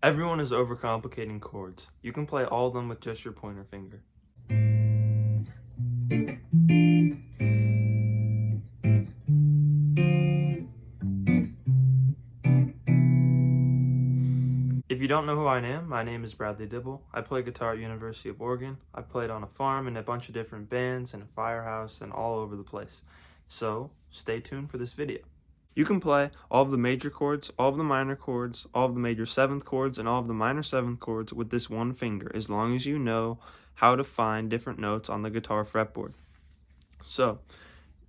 Everyone is overcomplicating chords. You can play all of them with just your pointer finger. If you don't know who I am, my name is Bradley Dibble. I play guitar at University of Oregon. I played on a farm in a bunch of different bands and a firehouse and all over the place. So stay tuned for this video. You can play all of the major chords, all of the minor chords, all of the major seventh chords, and all of the minor seventh chords with this one finger, as long as you know how to find different notes on the guitar fretboard. So,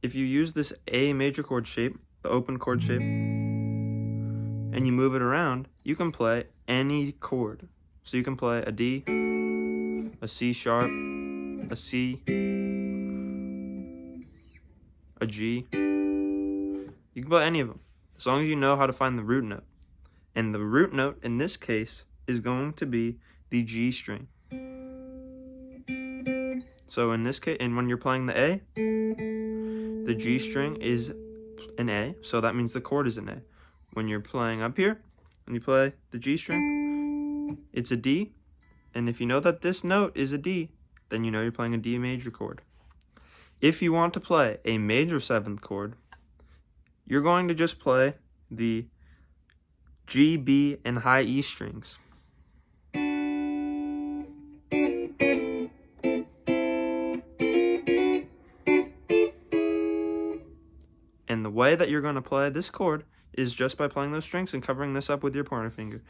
if you use this A major chord shape, the open chord shape, and you move it around, you can play any chord. So you can play a D, a C sharp, a C, a G. You can play any of them, as long as you know how to find the root note. And the root note in this case is going to be the G string. So in this case, and when you're playing the A, the G string is an A, so that means the chord is an A. When you're playing up here, and you play the G string, it's a D, and if you know that this note is a D, then you know you're playing a D major chord. If you want to play a major seventh chord, you're going to just play the G, B, and high E strings. And the way that you're going to play this chord is just by playing those strings and covering this up with your pointer finger.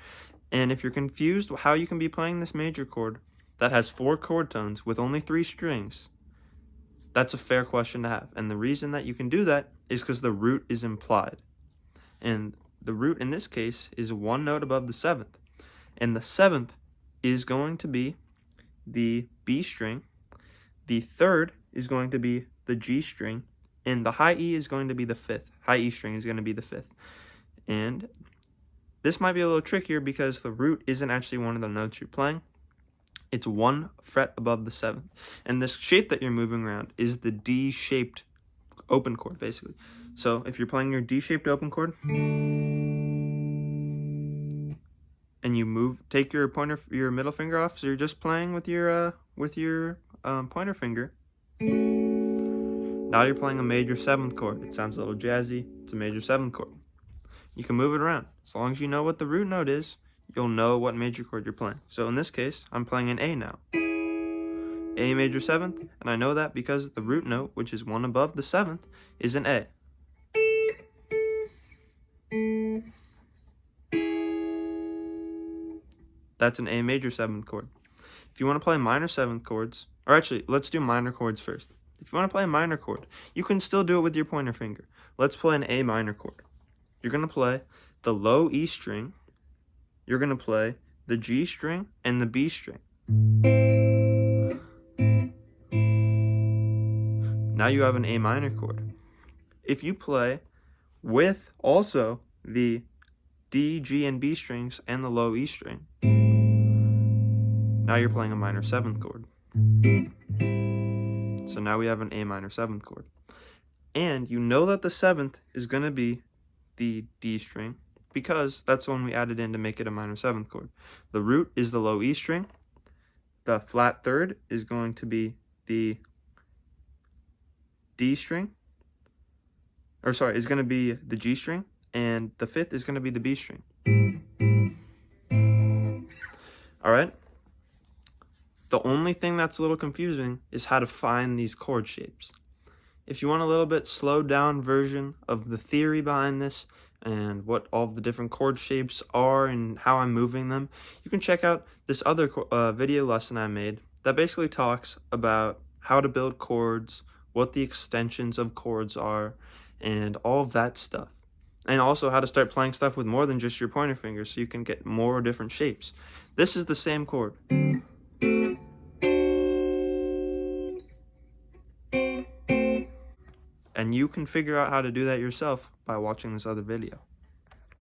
And if you're confused how you can be playing this major chord that has 4 chord tones with only 3 strings, that's a fair question to have. And the reason that you can do that is because the root is implied. And the root in this case is 1 note above the 7th. And the 7th is going to be the B string. The 3rd is going to be the G string. And the high E is going to be the 5th. High E string is going to be the 5th. And this might be a little trickier because the root isn't actually one of the notes you're playing. It's 1 fret above the 7th. And this shape that you're moving around is the D-shaped open chord, basically. So if you're playing your D-shaped open chord, and you take your middle finger off, so you're just playing with your pointer finger. Now you're playing a major 7th chord. It sounds a little jazzy. It's a major 7th chord. You can move it around. As long as you know what the root note is, you'll know what major chord you're playing. So in this case, I'm playing an A now. A major 7th, and I know that because the root note, which is 1 above the 7th, is an A. That's an A major 7th chord. If you want to play minor 7th chords, or actually, let's do minor chords first. If you want to play a minor chord, you can still do it with your pointer finger. Let's play an A minor chord. You're going to play the low E string, you're going to play the G string, and the B string. Now you have an A minor chord. If you play with also the D, G, and B strings and the low E string, now you're playing a minor 7th chord. So now we have an A minor 7th chord. And you know that the 7th is going to be the D string because that's the one we added in to make it a minor 7th chord. The root is the low E string. The flat 3rd is going to be the D string. Is going to be the G string. And the 5th is going to be the B string. Alright? The only thing that's a little confusing is how to find these chord shapes. If you want a little bit slowed down version of the theory behind this and what all the different chord shapes are and how I'm moving them, you can check out this other video lesson I made that basically talks about how to build chords, what the extensions of chords are, and all of that stuff. And also how to start playing stuff with more than just your pointer finger so you can get more different shapes. This is the same chord. And you can figure out how to do that yourself by watching this other video.